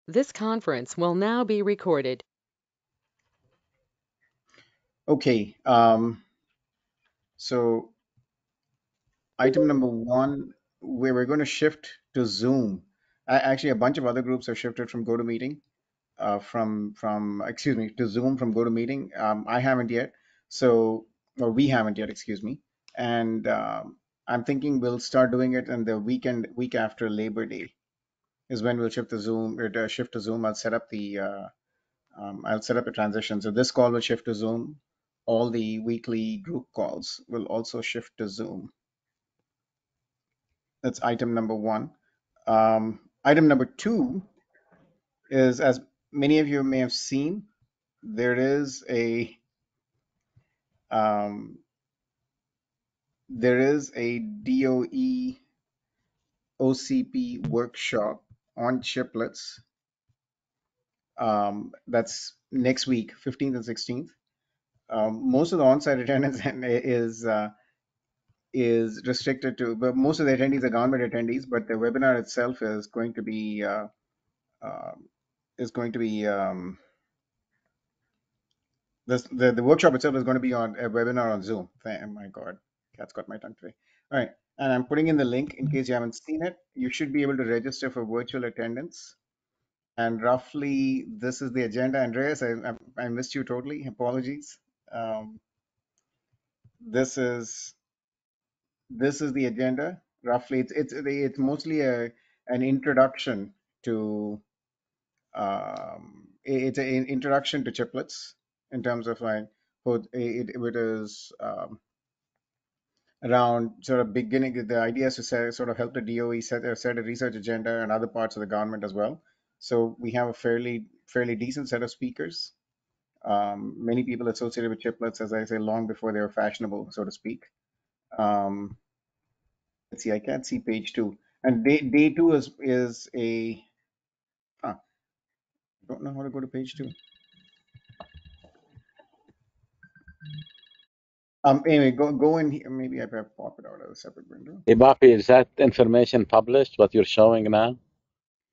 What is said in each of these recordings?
This conference will now be recorded. Okay, so item number one, where we're going to shift to Zoom. Actually, a bunch of other groups have shifted from GoToMeeting, from excuse me, to Zoom from GoToMeeting. I haven't yet, so or we haven't yet, excuse me. And I'm thinking we'll start doing it in the week after Labor Day is when we'll shift to Zoom. Shift to Zoom. I'll set up a transition. So this call will shift to Zoom. All the weekly group calls will also shift to Zoom. That's item number one. Item number two is, as many of you may have seen, there is a um, DOE OCP workshop on chiplets. That's next week, 15th and 16th. Most of the on-site attendance is restricted to, but most of the attendees are government attendees, but the webinar itself is going to be uh, is going to be the workshop itself is going to be on a webinar on Zoom. My God, cat's got my tongue today. All right, and I'm putting in the link in case you haven't seen it. You should be able to register for virtual attendance. And roughly, this is the agenda. Andreas, I missed you totally. Apologies. Um, this is the agenda. Roughly, it's mostly an introduction to it's an introduction to chiplets in terms of like it is around sort of beginning. The idea is to sort of help the DOE set a research agenda and other parts of the government as well. So we have a fairly decent set of speakers. Many people associated with chiplets, as I say, long before they were fashionable, so to speak. Um, let's see, I can't see page two. And day two is a don't know how to go to page two. Anyway, go in here. Maybe I better pop it out of a separate window. Hey, Bapi, is that information published, what you're showing now?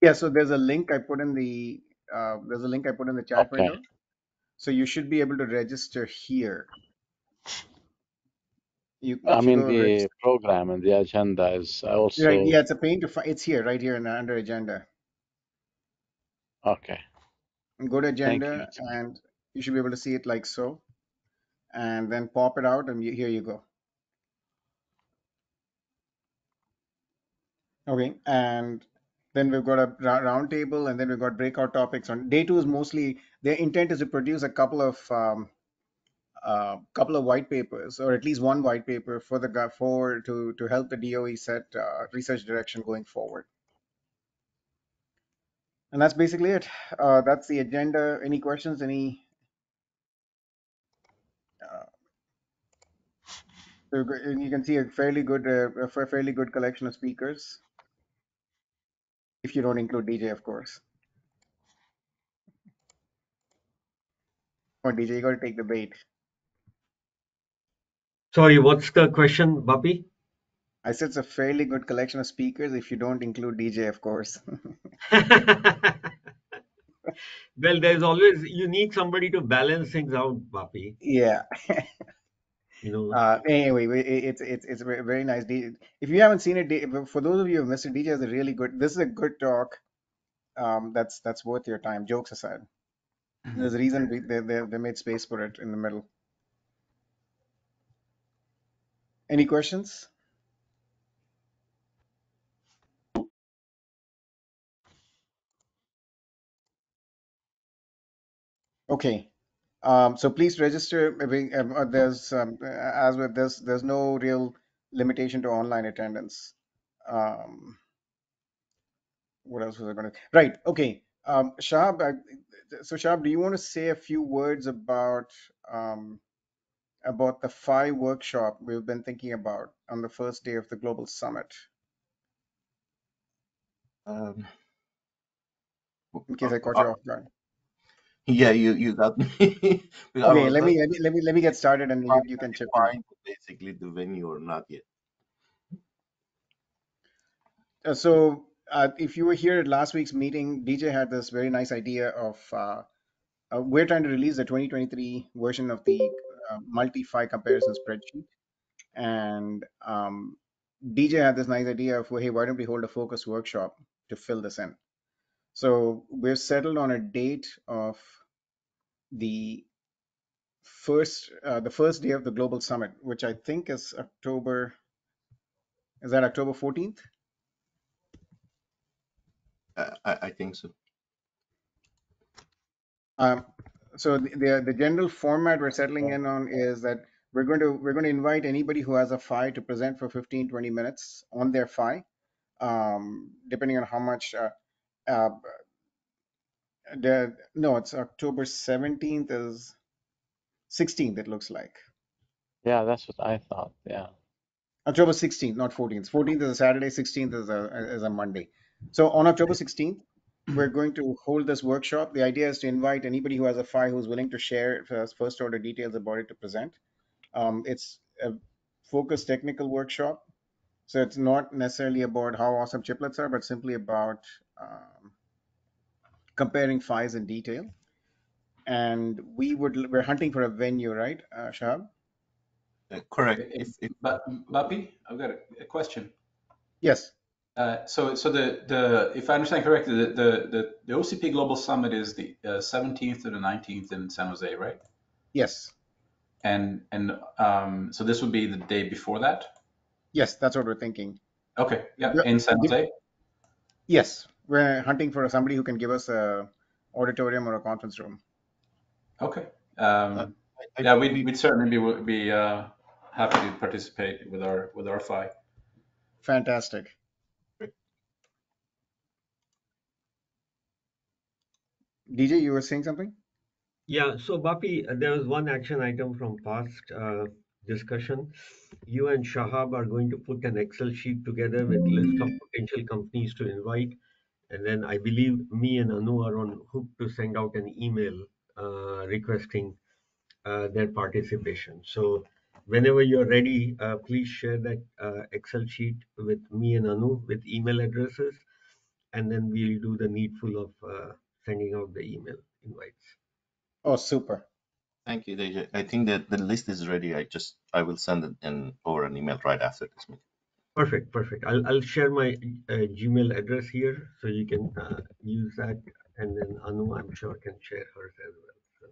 Yeah, so there's a link I put in the chat Okay. window. So you should be able to register here. I If you mean, go the program and the agenda is right, also, yeah, it's a pain to find. It's here, right here, under agenda. okay. And go to Thank you. agenda, and you should be able to see it like so, and then pop it out, and here you go. Okay, and then we've got a round table, and then we've got breakout topics. On day two is mostly their intent is to produce a couple of white papers, or at least one white paper for to help the DOE set research direction going forward. And that's basically it. That's the agenda. Any questions? You can see a fairly good collection of speakers, if you don't include DJ, of course. Or DJ, you got to take the bait. Sorry, what's the question, Bapi? I said it's a fairly good collection of speakers, if you don't include DJ, of course. Well, there's always, you need somebody to balance things out, Bapi. Yeah. You know, Anyway, it's a very nice. If you haven't seen it, for those of you who missed it, DJ is a really good. This is a good talk. That's worth your time. Jokes aside, there's a reason they made space for it in the middle. Any questions? Okay. So please register. As with this, there's no real limitation to online attendance. Um, what else was I going to? Right. Okay. Shab, so Shab, do you want to say a few words um, about the FI workshop we've been thinking about on the first day of the global summit? Um, In case I caught uh, you off guard. yeah, you got me. Because I Okay, was like let me get started, and trying you to can chip in. define basically the venue or not yet. So if you were here at last week's meeting, DJ had this very nice idea of we're trying to release the 2023 version of the multi-fi comparison spreadsheet, and DJ had this nice idea of, well, hey, why don't we hold a focus workshop to fill this in? So we've settled on a date of the first day of the global summit, which I think is October. Is that October 14th? I think so. So the general format we're settling in on is that we're going to invite anybody who has a FI to present for 15-20 minutes on their FI, depending on how much. Uh, no, it's October 17th is 16th. It looks like Yeah, that's what I thought. Yeah. October 16th, not 14th. 14th is a Saturday. 16th is a Monday. So on October 16th, we're going to hold this workshop. The idea is to invite anybody who has a FI who's willing to share first order details about it to present. It's a focused technical workshop, so it's not necessarily about how awesome chiplets are, but simply about comparing FIs in detail. And we're hunting for a venue, right, Shahab? Correct. But Bapi, I've got a question. Yes. So the if I understand correctly, the OCP Global Summit is the 17th to the 19th in San Jose, right? Yes. And so this would be the day before that? Yes, that's what we're thinking. Okay, yeah, in San Jose? Yes, we're hunting for somebody who can give us a auditorium or a conference room. Okay. I Yeah, believe- we'd certainly be happy to participate with our FI. Fantastic. DJ, you were saying something? Yeah, so Bapi, there was one action item from past discussion. You and Shahab are going to put an Excel sheet together with list of potential companies to invite, and then I believe me and Anu are on hook to send out an email requesting their participation. So whenever you're ready, please share that Excel sheet with me and Anu with email addresses, and then we'll do the needful of sending out the email invites. Oh, super. Thank you, DJ. I think that the list is ready. I will send it over an email right after this meeting. Perfect. I'll share my Gmail address here so you can use that, and then Anu, I'm sure, can share hers as well. So.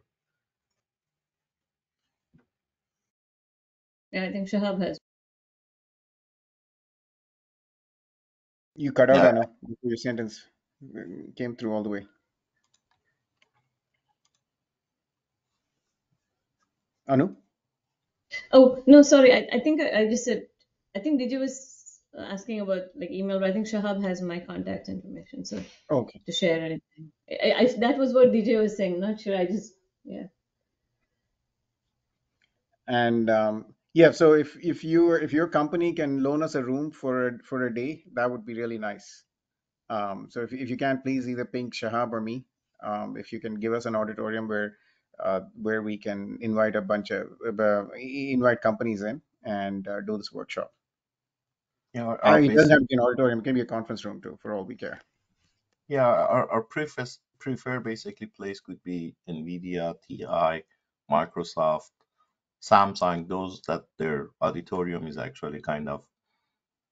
Yeah, I think Shahab has. You cut out, Yeah. Anu, before your sentence came through all the way. Anu? Oh, no, sorry. I think I just said, I think Digi was asking about like email, but I think Shahab has my contact information. So Okay. to share anything. That was what DJ was saying. Not sure. Yeah. And yeah, so if your company can loan us a room for a day, that would be really nice. So if you can, please either ping Shahab or me. If you can give us an auditorium where we can invite a bunch of invite companies in and do this workshop. Yeah, It doesn't have to be an auditorium; it can be a conference room too, for all we care. Yeah, our preferred basically place could be NVIDIA, TI, Microsoft, Samsung, those that their auditorium is actually kind of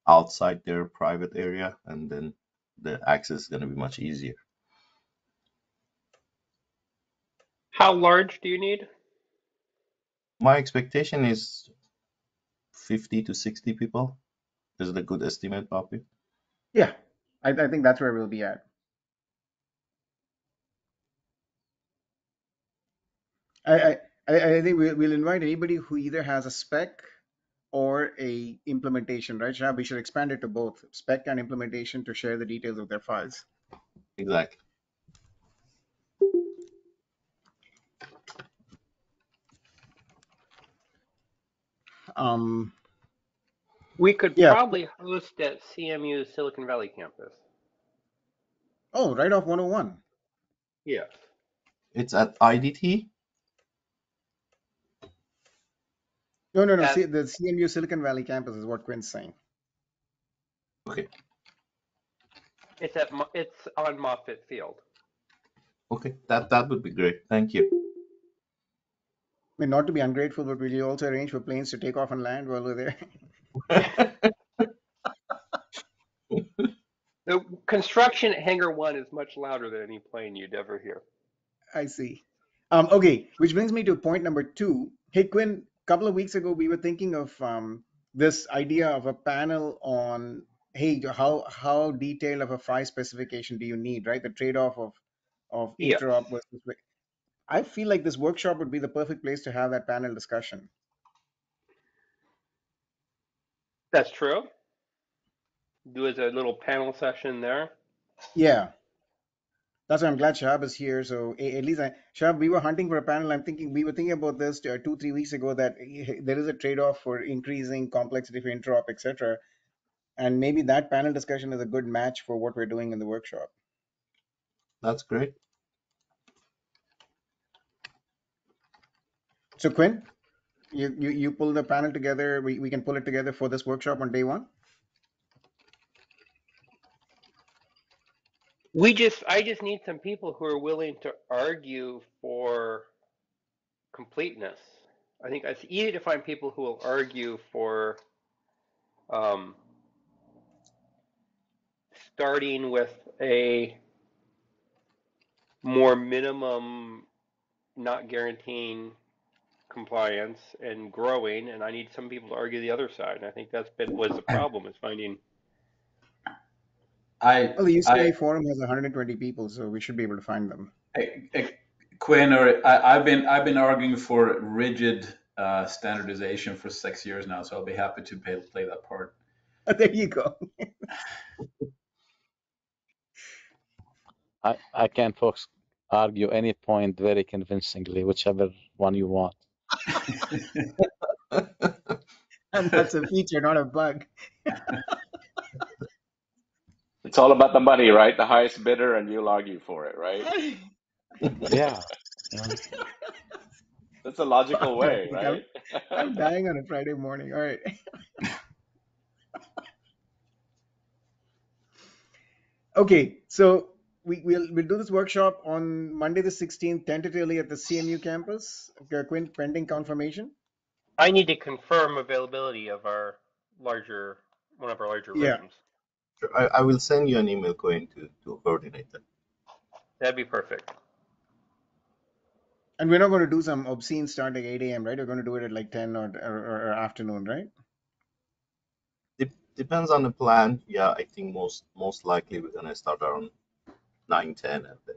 outside their private area, and then the access is going to be much easier. How large do you need? My expectation is 50 to 60 people. Is it a good estimate, Poppy? Yeah, I think that's where we'll be at. I think we'll invite anybody who either has a spec or a implementation, right? Shahab, we should expand it to both spec and implementation to share the details of their files. Exactly. We could Yeah. probably host at CMU's Silicon Valley campus. Oh, right off 101. Yes. It's at IDT. No. At, The CMU Silicon Valley campus is what Quinn's saying. Okay. It's on Moffett Field. Okay, that would be great. Thank you. I mean, not to be ungrateful, but will you also arrange for planes to take off and land while we're there? The construction at Hangar 1 is much louder than any plane you'd ever hear. I see. Okay, which brings me to point number 2. Hey, Quinn, a couple of weeks ago, we were thinking of this idea of a panel on, hey, how detailed of a file specification do you need, right? The trade-off of Yes, interop versus. I feel like this workshop would be the perfect place to have that panel discussion. that's true. Do as a little panel session there. Yeah, that's why I'm glad Shahab is here. So at least Shahab, we were hunting for a panel. We were thinking about this 2-3 weeks ago that there is a trade-off for increasing complexity for interop, etc. And maybe that panel discussion is a good match for what we're doing in the workshop. That's great. So Quinn, you pull the panel together. We can pull it together for this workshop on day 1. I just need some people who are willing to argue for completeness. I think it's easy to find people who will argue for um, starting with a more minimum, not guaranteeing compliance and growing, and I need some people to argue the other side. And I think was the problem, is finding. Well, the I, UCI forum has 120 people, so we should be able to find them. Quinn, I've been arguing for rigid standardization for 6 years now, so I'll be happy to play that part. There you go. I can, folks, argue any point very convincingly, whichever one you want. And that's a feature, not a bug. It's all about the money, right? The highest bidder, and you'll argue for it, right? Yeah. That's a logical way, Fantastic. right? I'm dying on a Friday morning. All right. Okay, so we'll do this workshop on Monday the 16th, tentatively at the CMU campus. Quinn, pending confirmation. I need to confirm availability of one of our larger Yeah, rooms. Sure. I will send you an email going to coordinate that. That'd be perfect. and we're not going to do some obscene start at 8 a.m., right? We're going to do it at like 10 or afternoon, right? Depends on the plan. Yeah, I think most likely we're gonna start around 9-10 and then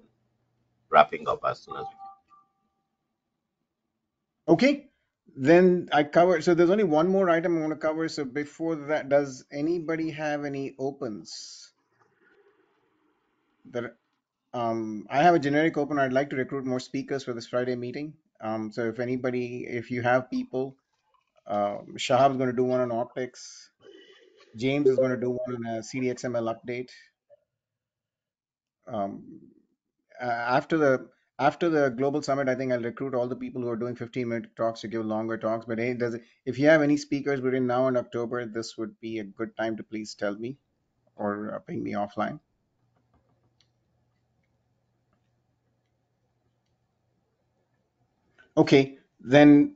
wrapping up as soon as we can. Okay, then I cover. So there's only one more item I want to cover. So before that, does anybody have any opens? That I have a generic open. I'd like to recruit more speakers for this Friday meeting. So if you have people, Shahab's going to do one on optics. James is going to do one on a CDXML update. Um, after the global summit, I think I'll recruit all the people who are doing 15-minute talks to give longer talks. But hey, if you have any speakers between now and October, this would be a good time to please tell me or ping me offline. Okay, then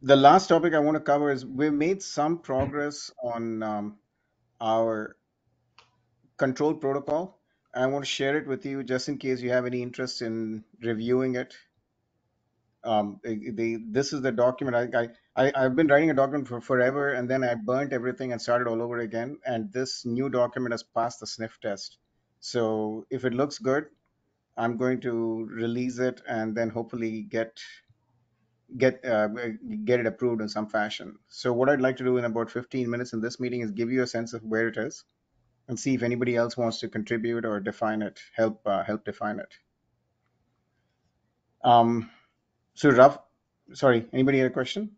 the last topic I want to cover is we've made some progress on our control protocol. I want to share it with you just in case you have any interest in reviewing it. This is the document. I've been writing a document for forever, and then I burnt everything and started all over again. And this new document has passed the sniff test. So if it looks good, I'm going to release it and then hopefully get get it approved in some fashion. So what I'd like to do in about 15 minutes in this meeting is give you a sense of where it is and see if anybody else wants to contribute or define it, help define it. So rough. Sorry, anybody had a question?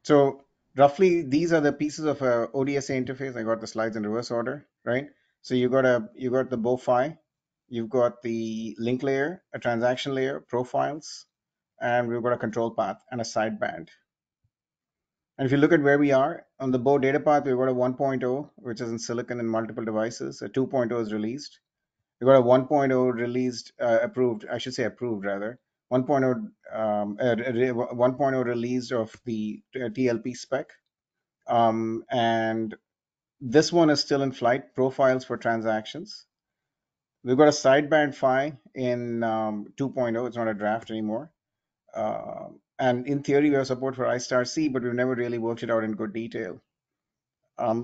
So roughly, these are the pieces of a ODSA interface. I got the slides in reverse order, right? So you got the BOFI, you've got the link layer, a transaction layer, profiles, and we've got a control path and a sideband. And if you look at where we are on the Bow data path, we've got a 1.0, which is in silicon in multiple devices. A 2.0 is released. We've got a 1.0 released, approved, I should say approved rather. 1.0, 1.0 released of the TLP spec. And this one is still in flight, profiles for transactions. We've got a sideband PHY in 2.0. It's not a draft anymore. And in theory, we have support for I*C, but we've never really worked it out in good detail. I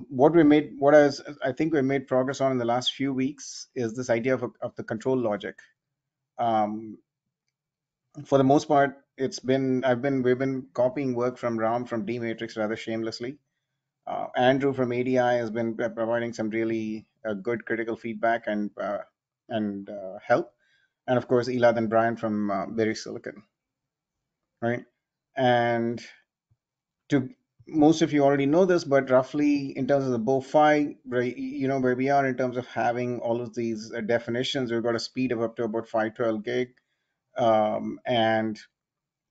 think we made progress on in the last few weeks is this idea of the control logic. For the most part, we've been copying work from Ram from D-Matrix rather shamelessly. Andrew from ADI has been providing some really good critical feedback and help, and of course Elad and Brian from Berry Silicon, right? And to most of you already know this, but roughly in terms of the BOFI, where we are in terms of having all of these definitions, we've got a speed of up to about 512 gig, and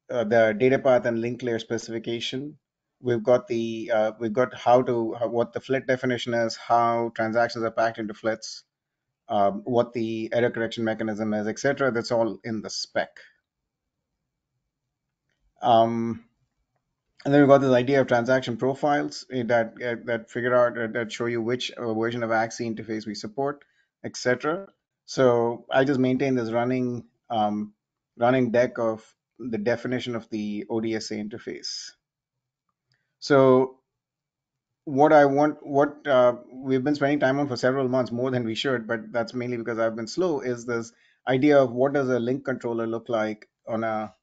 the data path and link layer specification. We've got what the FLIT definition is, how transactions are packed into FLITs, what the error correction mechanism is, etc. That's all in the spec. And then we've got this idea of transaction profiles that figure out that show you which version of AXI interface we support, etc. So I just maintain this running deck of the definition of the ODSA interface. So what we've been spending time on for several months, more than we should, but that's mainly because I've been slow, is this idea of what does a link controller look like on a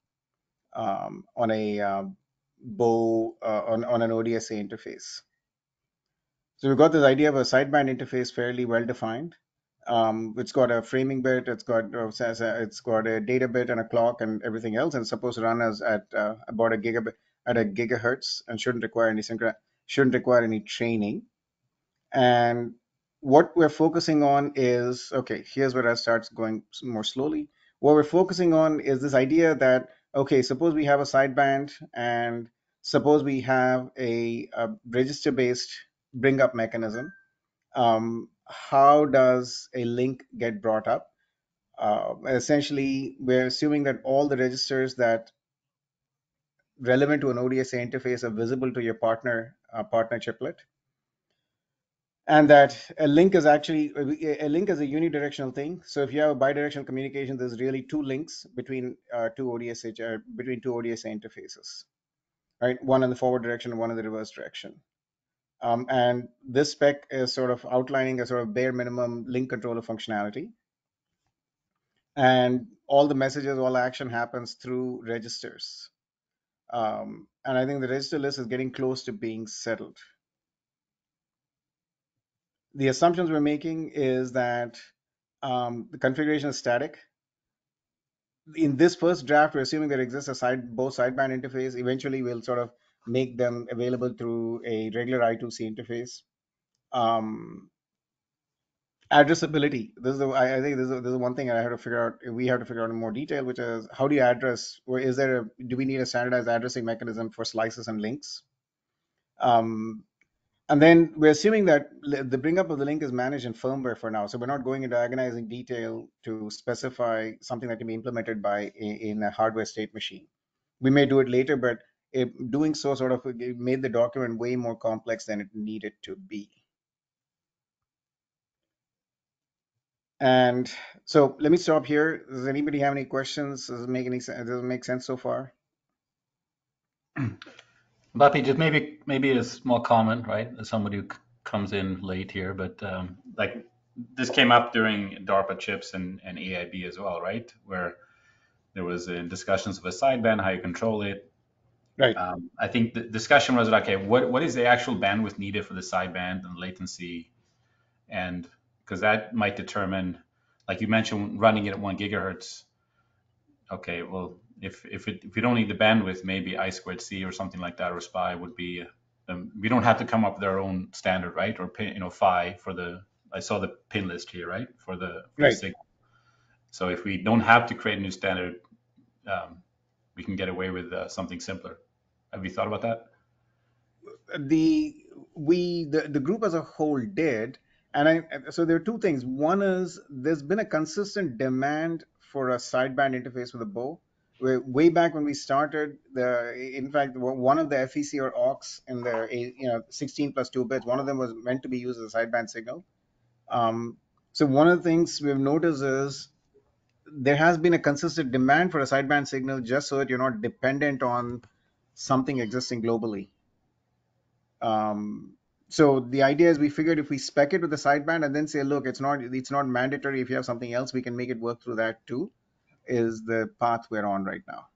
Bow on an ODSA interface. So we've got this idea of a sideband interface fairly well defined. It's got a framing bit, it's got a data bit and a clock and everything else, and it's supposed to run as at about a gigahertz and shouldn't require any training. And what we're focusing on is, okay, here's where I start going more slowly. What we're focusing on is this idea that, okay, suppose we have a sideband and suppose we have a register-based bring up mechanism. How does a link get brought up? Essentially, we're assuming that all the registers that relevant to an ODSA interface are visible to your partner chiplet, and that a link is a unidirectional thing. So if you have a bidirectional communication, there's really two links between two ODSA interfaces, right? One in the forward direction and one in the reverse direction. And this spec is sort of outlining a sort of bare minimum link controller functionality. And all the messages, all action happens through registers. And I think the register list is getting close to being settled. The assumptions we're making is that the configuration is static. In this first draft, we're assuming there exists both sideband interface. Eventually, we'll sort of make them available through a regular I2C interface. Addressability. I think this is one thing I have to figure out. We have to figure out in more detail, which is how do you address? Or do we need a standardized addressing mechanism for slices and links? And then we're assuming that the bring up of the link is managed in firmware for now. So we're not going into agonizing detail to specify something that can be implemented in a hardware state machine. We may do it later, but doing so sort of made the document way more complex than it needed to be. And so let me stop here. Does anybody have any questions? Does it make any sense? Does it make sense so far? Bapi, just maybe a small comment, right? As somebody who comes in late here, but like this came up during DARPA chips and AIB as well, right? Where there was discussions of a sideband, how you control it. Right. I think the discussion was like, okay, what is the actual bandwidth needed for the sideband and latency, and because that might determine, like you mentioned, running it at 1 gigahertz. Okay, well, if you don't need the bandwidth, maybe I squared C or something like that, or SPI would be. We don't have to come up with our own standard, right? Or pin, phi for the. I saw the pin list here, right? For the signal. So if we don't have to create a new standard, we can get away with something simpler. Have you thought about that? The group as a whole did, and so there are two things. One is there's been a consistent demand for a sideband interface with a bow. Way back when we started, in fact, one of the FEC or aux in the 16 plus 2 bits, one of them was meant to be used as a sideband signal. So one of the things we've noticed is there has been a consistent demand for a sideband signal just so that you're not dependent on something existing globally. So the idea is we figured if we spec it with the sideband and then say, look, it's not mandatory. If you have something else, we can make it work through that too, is the path we're on right now.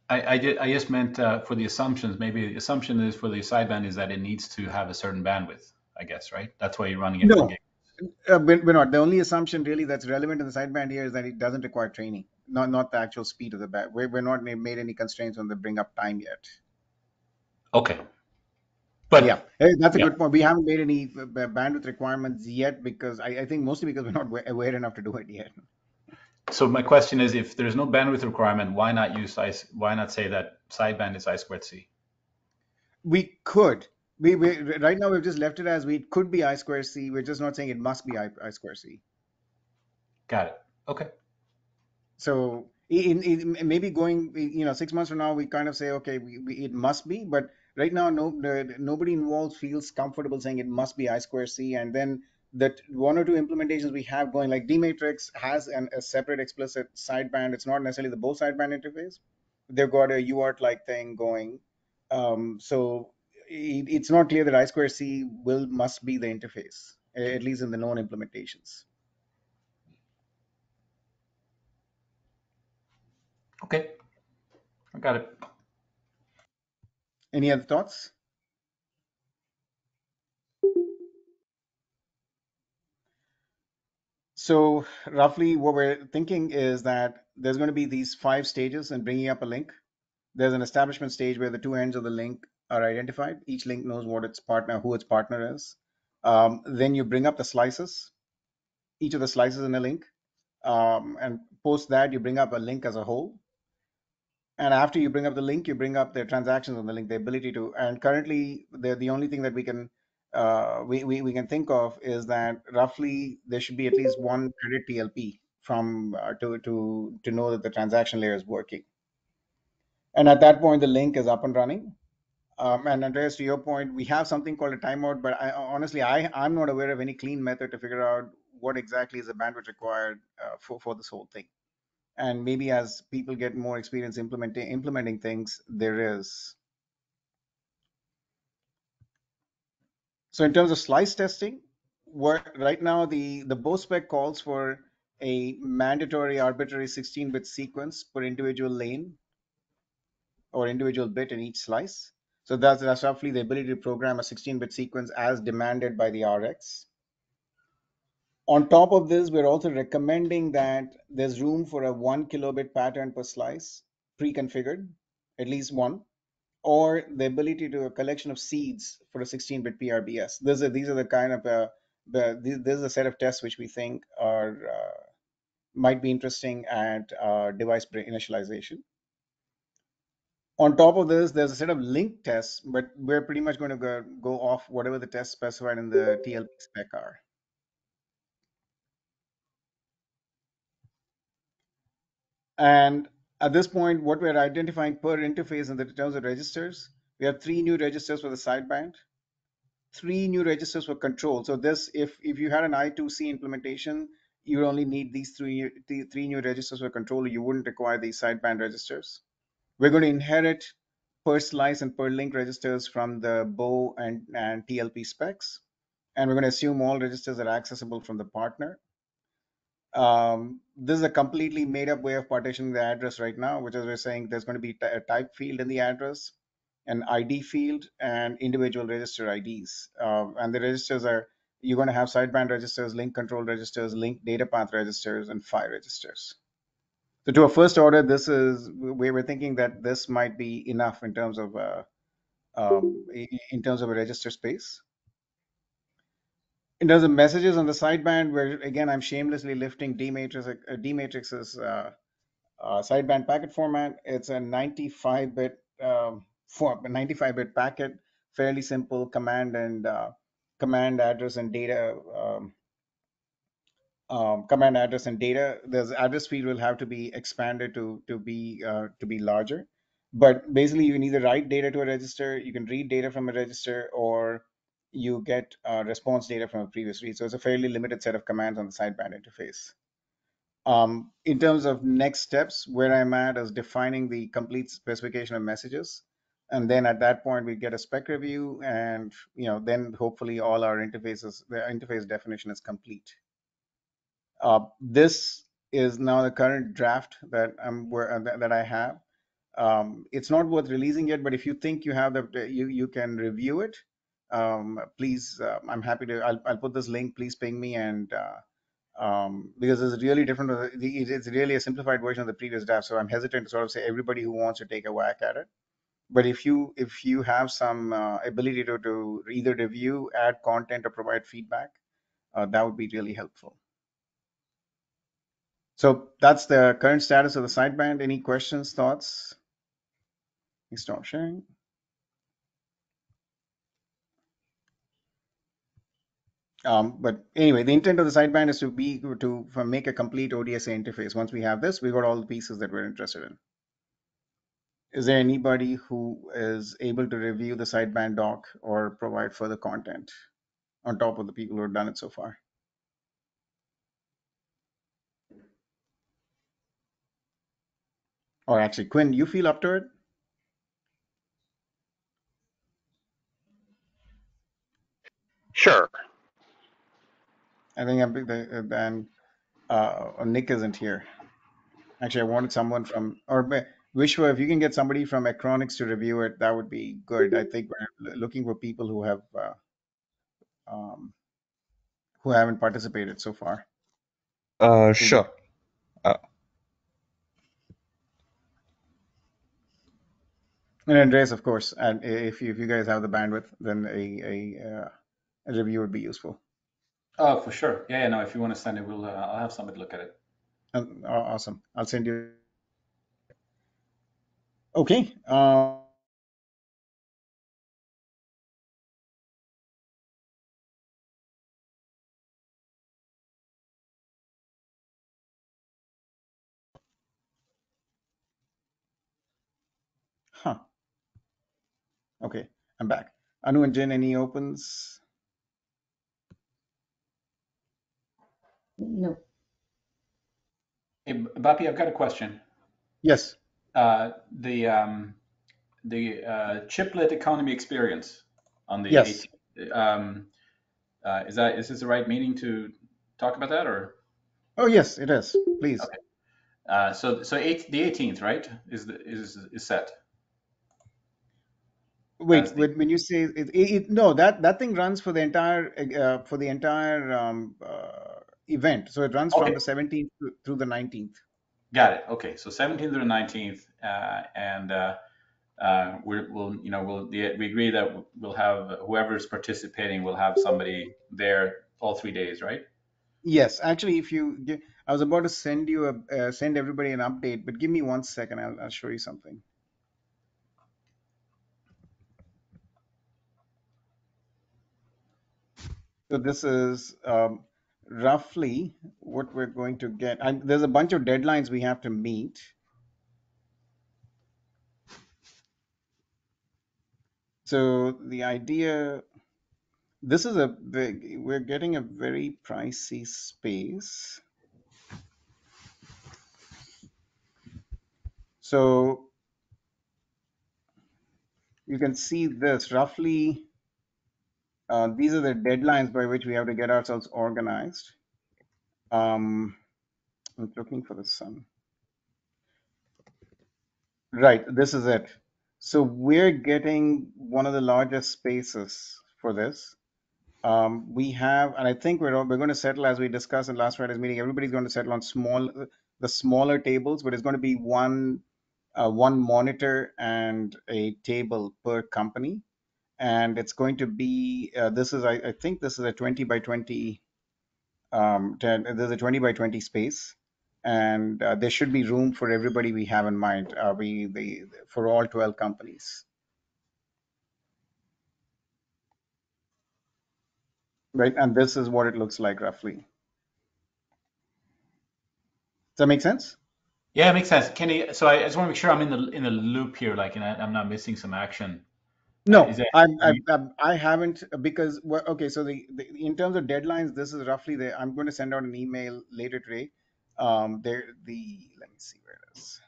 I just meant for the assumptions. Maybe the assumption is for the sideband is that it needs to have a certain bandwidth, I guess, right? That's why you're running it 1 No, gig. we're not. The only assumption really that's relevant in the sideband here is that it doesn't require training, not the actual speed of the band. We're not made any constraints on the bring up time yet. Okay. But yeah, that's a yeah. good point. We haven't made any bandwidth requirements yet because I think mostly because we're not aware enough to do it yet. So my question is, if there's no bandwidth requirement, why not why not say that sideband is I squared C? We could. We right now we've just left it as we could be I square C. We're just not saying it must be I square C. Got it. Okay. So in maybe going 6 months from now we kind of say okay it must be, but right now nobody involved feels comfortable saying it must be I square C. And then that one or two implementations we have going, like D-Matrix has a separate explicit sideband. It's not necessarily the both sideband interface. They've got a UART like thing going. So it's not clear that I square C must be the interface, at least in the known implementations. Okay. I got it. Any other thoughts? So roughly what we're thinking is that there's going to be these 5 stages in bringing up a link. There's an establishment stage where the two ends of the link are identified. Each link knows who its partner is. Then you bring up the slices, each of the slices in a link. And post that, you bring up a link as a whole. And after you bring up the link, you bring up the transactions on the link, the ability to. And currently, the only thing that we can can think of is that roughly there should be at least one credit TLP from to know that the transaction layer is working. And at that point, the link is up and running. And Andreas, to your point, we have something called a timeout, but honestly, I'm not aware of any clean method to figure out what exactly is the bandwidth required for this whole thing. And maybe as people get more experience implementing things, there is. So in terms of slice testing, right now the Bo spec calls for a mandatory arbitrary 16-bit sequence per individual lane or individual bit in each slice. So that's roughly the ability to program a 16-bit sequence as demanded by the RX. On top of this, we're also recommending that there's room for a 1 kilobit pattern per slice, pre-configured, at least one, or the ability to a collection of seeds for a 16-bit PRBS. These are the kind of this is a set of tests which we think are might be interesting at device initialization. On top of this, there's a set of link tests, but we're pretty much going to go off whatever the tests specified in the TLP spec are. And at this point, what we're identifying per interface in the terms of registers, we have 3 new registers for the sideband, 3 new registers for control. So this, if you had an I2C implementation, you only need these three new registers for control. You wouldn't require these sideband registers. We're going to inherit per slice and per link registers from the Bo and TLP specs. And we're going to assume all registers are accessible from the partner. This is a completely made up way of partitioning the address right now, which is we're saying there's going to be a type field in the address, an ID field, and individual register IDs. And the registers are, you're going to have sideband registers, link control registers, link data path registers, and file registers. So to a first order, this is, we were thinking that this might be enough in terms of a register space. In terms of messages on the sideband, where again I'm shamelessly lifting D-Matrix's sideband packet format. It's a 95-bit 95-bit packet, fairly simple command and command address and data. Command address and data. The address field will have to be expanded to be larger. But basically, you can either write data to a register, you can read data from a register, or you get response data from a previous read. So it's a fairly limited set of commands on the sideband interface. In terms of next steps, where I'm at is defining the complete specification of messages. And then at that point, we get a spec review, and then hopefully all our interfaces, the interface definition is complete. This is now the current draft that that I have. It's not worth releasing yet, but if you think you have you can review it. Please, I'm happy to. I'll put this link. Please ping me, and because it's really different. It's really a simplified version of the previous draft. So I'm hesitant to sort of say everybody who wants to take a whack at it. But if you have some ability to either review, add content, or provide feedback, that would be really helpful. So that's the current status of the sideband. Any questions, thoughts? Please stop sharing. But anyway, the intent of the sideband is to make a complete ODSA interface. Once we have this, we got all the pieces that we're interested in. Is there anybody who is able to review the sideband doc or provide further content on top of the people who have done it so far? Or actually, Quinn, you feel up to it? Sure. I think then Nick isn't here. Actually, I wanted someone from, or Vishwa, if you can get somebody from Acronics to review it, that would be good. I think we're looking for people who haven't participated so far. Sure. And Andreas, of course. And if you guys have the bandwidth, then a review would be useful. Oh, for sure. Yeah, no, if you want to send it, I'll have somebody look at it. Awesome. I'll send you. Okay. Huh. Okay. I'm back. Anu and Jen, any opens? No. Hey, Bapi, I've got a question. Yes. The chiplet economy experience on the Yes. 18th. Is this the right meeting to talk about that, or? Oh, yes, it is. Please. Okay. So the 18th, right, is set. Wait, when you say no, that thing runs for the entire event. So it runs from the 17th through the 19th. Got it. Okay, so 17th through the 19th, and we agree that we'll have whoever's participating will have somebody there all 3 days, right? Yes, actually, I was about to send everybody an update, but give me 1 second. I'll show you something. So this is roughly what we're going to get. There's a bunch of deadlines we have to meet. So the idea, we're getting a very pricey space. So you can see this roughly. These are the deadlines by which we have to get ourselves organized. I'm looking for the sun. Right, this is it. So we're getting one of the largest spaces for this. We have, and I think we're going to settle, as we discussed in last Friday's meeting. Everybody's going to settle on the smaller tables, but it's going to be one monitor and a table per company, and it's going to be I think this is a 20 by 20. There's a 20 by 20 space, and there should be room for everybody we have in mind. For all 12 companies. right? And this is what it looks like roughly. Does that make sense? Yeah, it makes sense. Kenny, so I just want to make sure I'm in the loop here, like, and I'm not missing some action. Is No, that I haven't because okay. So in terms of deadlines, this is roughly the. I'm going to send out an email later today. Let me see where it is.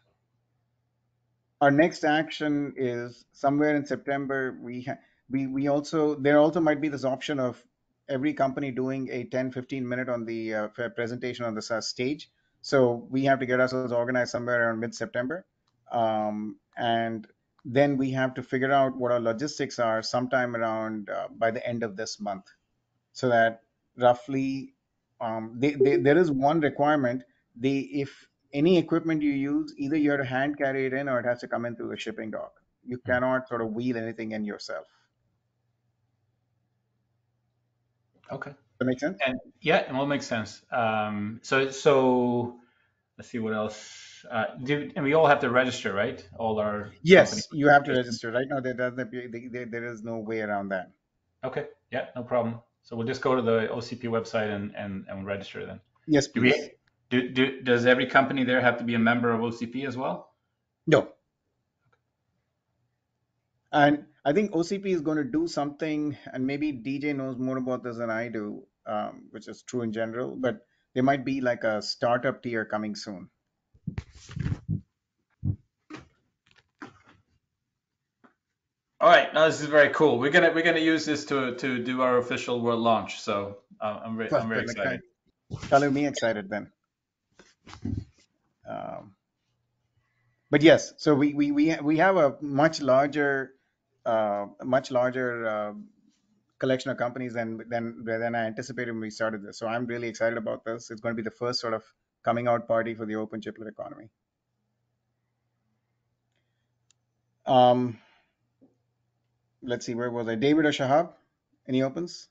Our next action is somewhere in September. We also there also might be this option of every company doing a 10-15 minute on the presentation on the stage. So we have to get ourselves organized somewhere around mid-September, and then we have to figure out what our logistics are sometime around by the end of this month, so that roughly there is one requirement. If any equipment you use, either you have to hand carry it in or it has to come in through the shipping dock. You cannot sort of wheel anything in yourself. okay? Does that make sense? And yeah, it all makes sense. So let's see what else. And we all have to register, right? All our company Yes, you have to participation. register. Right now, there is no way around that. Okay, yeah, no problem. So we'll just go to the OCP website and register then. Yes, Do please. we does every company there have to be a member of OCP as well? No. And I think OCP is going to do something, and maybe DJ knows more about this than I do, which is true in general, but there might be like a startup tier coming soon. All right, no, this is very cool. We're gonna use this to do our official world launch. So I'm very excited. Color me excited then. But yes, so we have a much larger collection of companies than I anticipated when we started this. So I'm really excited about this. It's going to be the first sort of coming out party for the open chiplet economy. Let's see, where was I? David or Shahab? Any opens?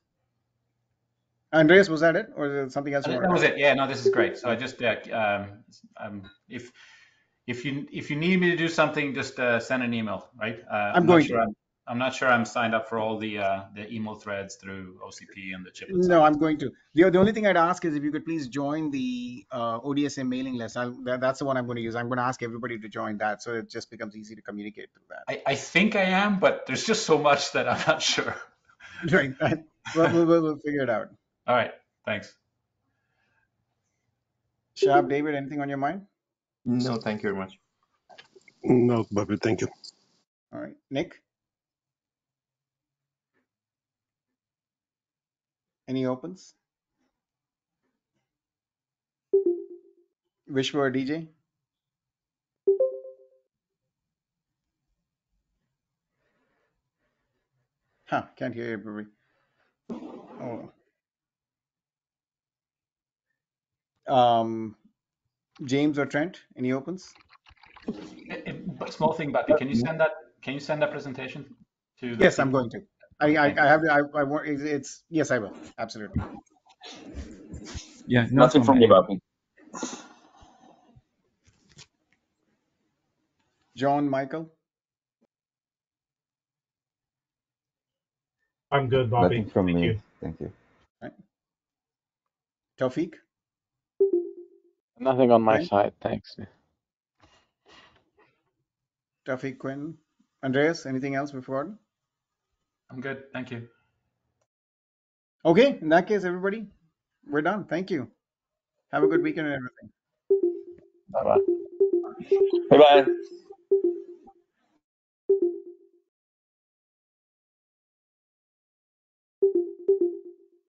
Andreas, was that it, or is there something else you want to That was cover? it. Yeah, no, this is great. So I just if you need me to do something, just send an email, right? I'm going to. I'm not sure I'm signed up for all the email threads through OCP and the chiplet No, side. I'm going to. The only thing I'd ask is if you could please join the ODSA mailing list. That's the one I'm going to use. I'm going to ask everybody to join that, so it just becomes easy to communicate through that. I think I am, but there's just so much that I'm not sure. Right. We'll figure it out. All right. Thanks. Shahab, David, anything on your mind? No, thank you very much. No, Bobby, thank you. All right. Nick? Any opens? Vishwa or DJ? Huh, can't hear everybody. Oh. James or Trent, any opens? Small thing, Bappi, can you send that presentation to the Yes, team? I'm going to. Okay, I have. I want. It's yes, I will. Absolutely. Yeah, Nothing from me, Bobby. John, Michael, I'm good, Bobby. Nothing from Thank me. you. Thank you. right? Tawfiq, Nothing on my Quinn, side, thanks. Tawfiq, Quinn, Andreas. Anything else before? I'm good. Thank you. Okay, in that case, everybody, we're done. Thank you. Have a good weekend and everything. Bye bye. Bye bye.